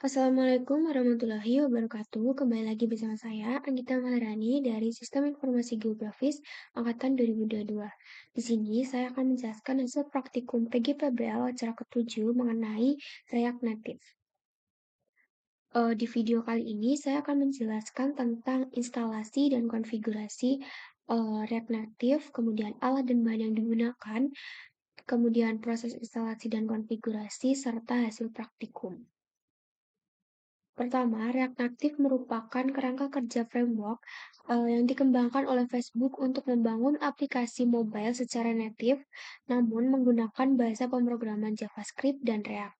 Assalamualaikum warahmatullahi wabarakatuh. Kembali lagi bersama saya, Anggita Maharani dari Sistem Informasi Geografis Angkatan 2022. Di sini saya akan menjelaskan hasil praktikum PGPBL acara ke-7 mengenai React Native. Di video kali ini saya akan menjelaskan tentang instalasi dan konfigurasi React Native, kemudian alat dan bahan yang digunakan, kemudian proses instalasi dan konfigurasi, serta hasil praktikum. Pertama, React Native merupakan kerangka kerja framework yang dikembangkan oleh Facebook untuk membangun aplikasi mobile secara native, namun menggunakan bahasa pemrograman JavaScript dan React.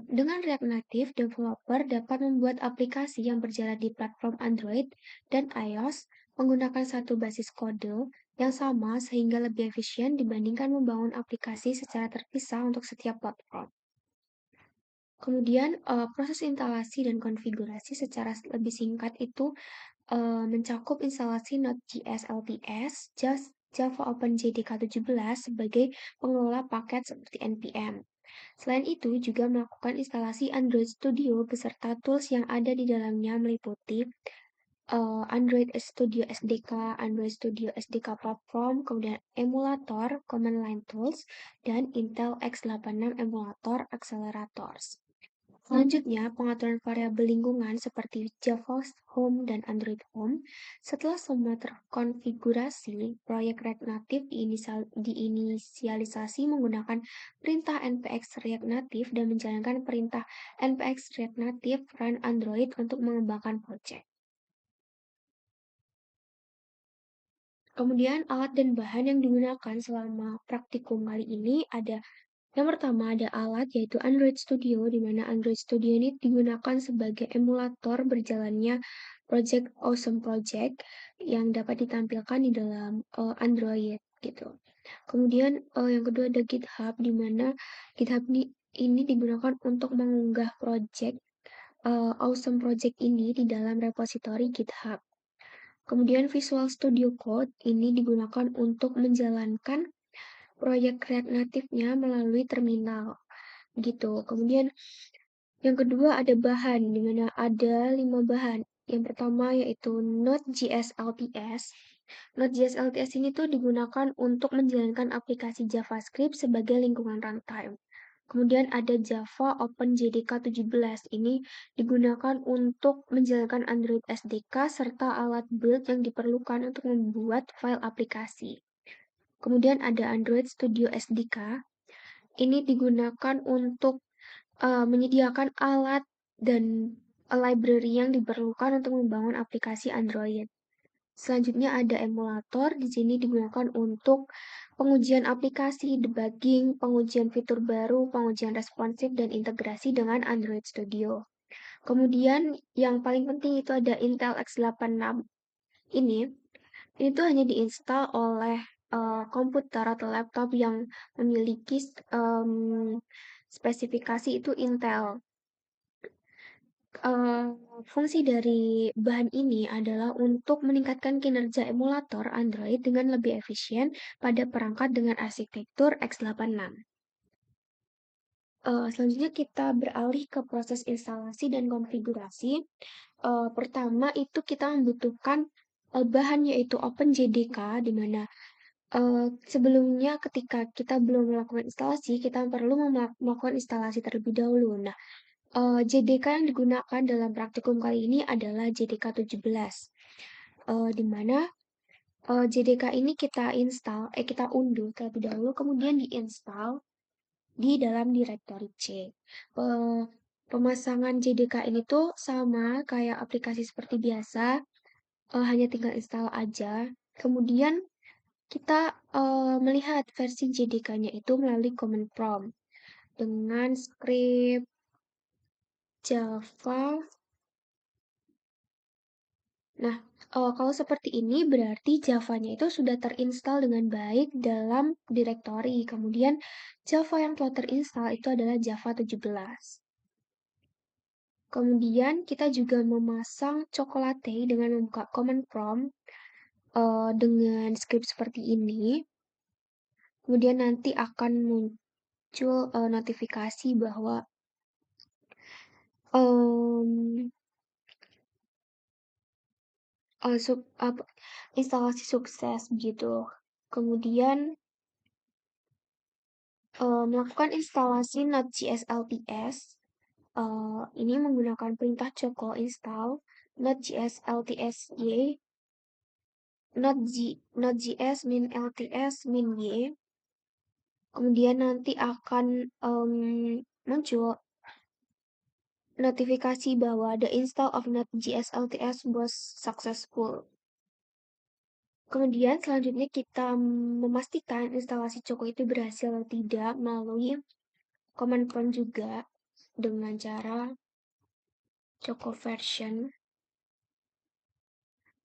Dengan React Native, developer dapat membuat aplikasi yang berjalan di platform Android dan iOS menggunakan satu basis kode yang sama sehingga lebih efisien dibandingkan membangun aplikasi secara terpisah untuk setiap platform. Kemudian proses instalasi dan konfigurasi secara lebih singkat itu mencakup instalasi Node.js LTS, Java OpenJDK 17 sebagai pengelola paket seperti npm. Selain itu juga melakukan instalasi Android Studio beserta tools yang ada di dalamnya meliputi Android Studio SDK, Android Studio SDK Platform, kemudian emulator, command line tools, dan Intel x86 emulator accelerators. Selanjutnya, pengaturan variabel lingkungan seperti Java Home dan Android Home. Setelah semua terkonfigurasi, proyek React Native diinisialisasi menggunakan perintah npx React Native dan menjalankan perintah npx React Native run Android untuk mengembangkan proyek. Kemudian alat dan bahan yang digunakan selama praktikum kali ini ada yang pertama ada alat yaitu Android Studio, di mana Android Studio ini digunakan sebagai emulator berjalannya Project Awesome Project yang dapat ditampilkan di dalam Android gitu. Kemudian yang kedua ada GitHub, di mana GitHub ini digunakan untuk mengunggah project Awesome Project ini di dalam repositori GitHub. Kemudian Visual Studio Code ini digunakan untuk menjalankan proyek React Native-nya melalui terminal gitu. Kemudian yang kedua ada bahan, di mana ada 5 bahan. Yang pertama yaitu Node.js LTS. Node.js LTS ini tuh digunakan untuk menjalankan aplikasi JavaScript sebagai lingkungan runtime. Kemudian ada Java OpenJDK 17. Ini digunakan untuk menjalankan Android SDK serta alat build yang diperlukan untuk membuat file aplikasi. Kemudian ada Android Studio SDK. Ini digunakan untuk menyediakan alat dan library yang diperlukan untuk membangun aplikasi Android. Selanjutnya ada emulator, di sini digunakan untuk pengujian aplikasi, debugging, pengujian fitur baru, pengujian responsif, dan integrasi dengan Android Studio. Kemudian yang paling penting itu ada Intel x86. Ini tuh hanya diinstal oleh komputer atau laptop yang memiliki spesifikasi itu Intel. Fungsi dari bahan ini adalah untuk meningkatkan kinerja emulator Android dengan lebih efisien pada perangkat dengan arsitektur x86. Selanjutnya kita beralih ke proses instalasi dan konfigurasi. Pertama itu kita membutuhkan bahan yaitu OpenJDK, di mana sebelumnya ketika kita belum melakukan instalasi, kita perlu melakukan instalasi terlebih dahulu. Nah, JDK yang digunakan dalam praktikum kali ini adalah JDK 17. Di mana JDK ini kita unduh terlebih dahulu, kemudian diinstal di dalam directory C. Pemasangan JDK ini tuh sama kayak aplikasi seperti biasa, hanya tinggal install aja. Kemudian kita melihat versi JDK-nya itu melalui command prompt dengan script Java. Nah, kalau seperti ini berarti Java-nya itu sudah terinstall dengan baik dalam directory. Kemudian Java yang telah terinstall itu adalah Java 17. Kemudian kita juga memasang Chocolate dengan membuka command prompt dengan script seperti ini. Kemudian nanti akan muncul notifikasi bahwa em, instalasi sukses gitu. Kemudian melakukan instalasi Node.js LTS. Ini menggunakan perintah coko install Node.js LTSY, Node.js min LTS min y. Kemudian nanti akan muncul notifikasi bahwa the install of Node.js LTS was successful. Kemudian selanjutnya kita memastikan instalasi Choco itu berhasil atau tidak melalui command prompt juga dengan cara Choco version.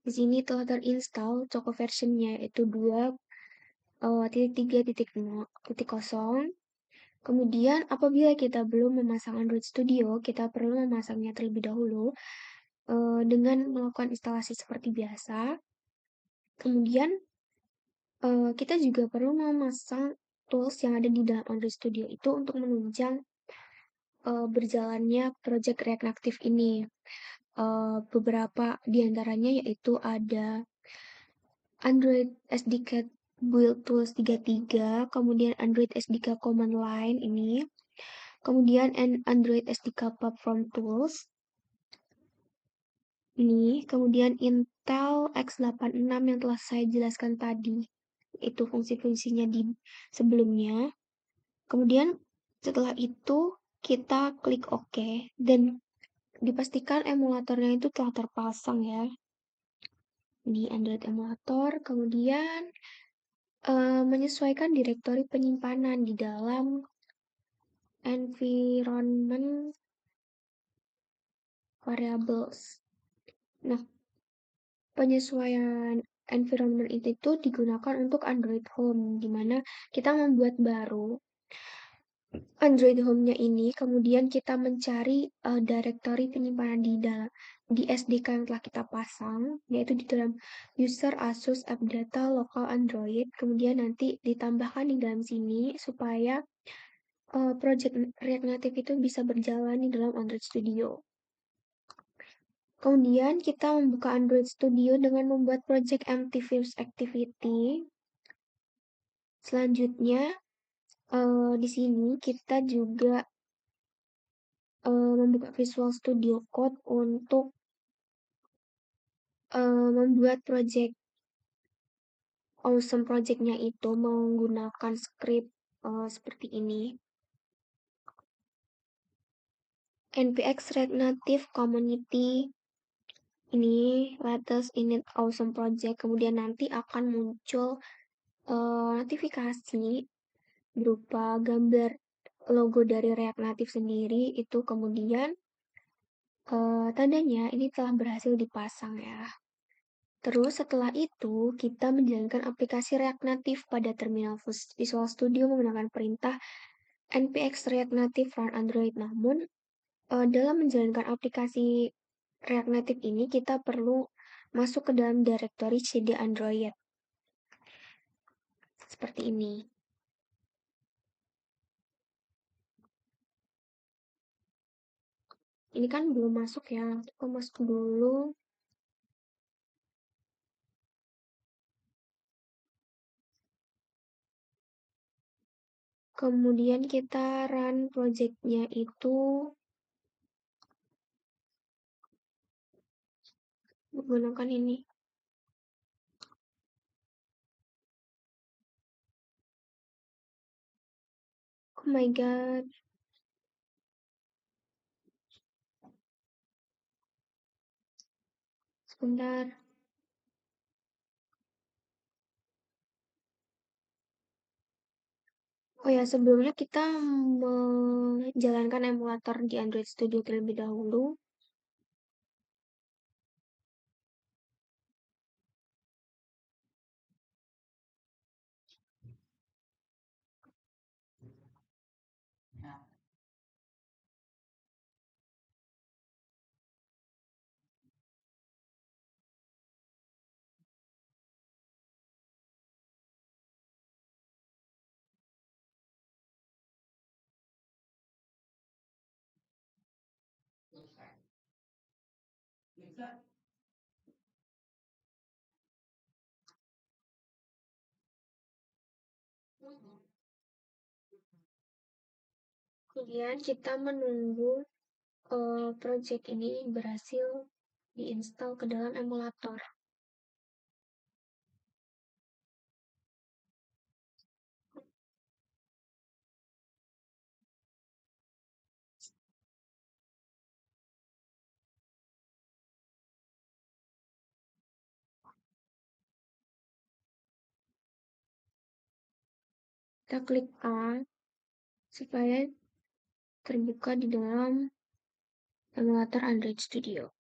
Di sini telah terinstall Choco versionnya yaitu 2.3.0. Kemudian apabila kita belum memasang Android Studio, kita perlu memasangnya terlebih dahulu dengan melakukan instalasi seperti biasa. Kemudian kita juga perlu memasang tools yang ada di dalam Android Studio itu untuk menunjang berjalannya project React Native ini. Beberapa di antaranya yaitu ada Android SDK Build Tools 33, kemudian Android SDK Command Line ini, kemudian Android SDK Platform Tools ini, kemudian Intel x86 yang telah saya jelaskan tadi, itu fungsi-fungsinya di sebelumnya. Kemudian setelah itu kita klik OK dan dipastikan emulatornya itu telah terpasang ya di Android emulator. Kemudian menyesuaikan direktori penyimpanan di dalam environment variables. Nah, penyesuaian environment itu digunakan untuk Android Home, di mana kita membuat baru Android Home-nya ini, kemudian kita mencari directory penyimpanan di SDK yang telah kita pasang, yaitu di dalam user Asus app data local Android, kemudian nanti ditambahkan di dalam sini supaya project React Native itu bisa berjalan di dalam Android Studio. Kemudian kita membuka Android Studio dengan membuat project empty first activity. Selanjutnya, di sini kita juga membuka Visual Studio Code untuk membuat project awesome project-nya itu menggunakan script seperti ini. npx React Native Community ini latest init awesome project, kemudian nanti akan muncul notifikasi berupa gambar logo dari React Native sendiri itu, kemudian tandanya ini telah berhasil dipasang ya. Terus setelah itu kita menjalankan aplikasi React Native pada terminal Visual Studio menggunakan perintah npx React Native run Android. Namun dalam menjalankan aplikasi React Native ini kita perlu masuk ke dalam directory cd Android seperti ini. Ini kan belum masuk ya, kita masuk dulu. Kemudian kita run project-nya itu menggunakan ini. Oh my god. Sebentar. Oh ya, sebelumnya kita menjalankan emulator di Android Studio terlebih dahulu. Kemudian kita menunggu project ini berhasil diinstal ke dalam emulator. Kita klik A supaya terbuka di dalam emulator Android Studio.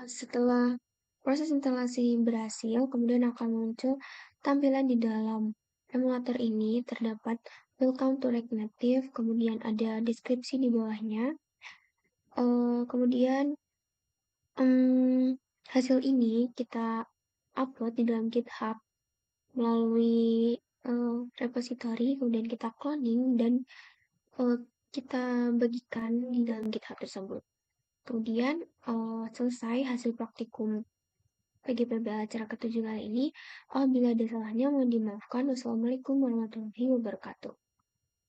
Setelah proses instalasi berhasil, kemudian akan muncul tampilan di dalam emulator ini terdapat Welcome to React Native, kemudian ada deskripsi di bawahnya. Kemudian hasil ini kita upload di dalam GitHub melalui repository, kemudian kita cloning dan kita bagikan di dalam GitHub tersebut. Kemudian selesai hasil praktikum PGPB acara ke-7 kali ini. Apabila ada salahnya mohon dimaafkan. Wassalamualaikum warahmatullahi wabarakatuh.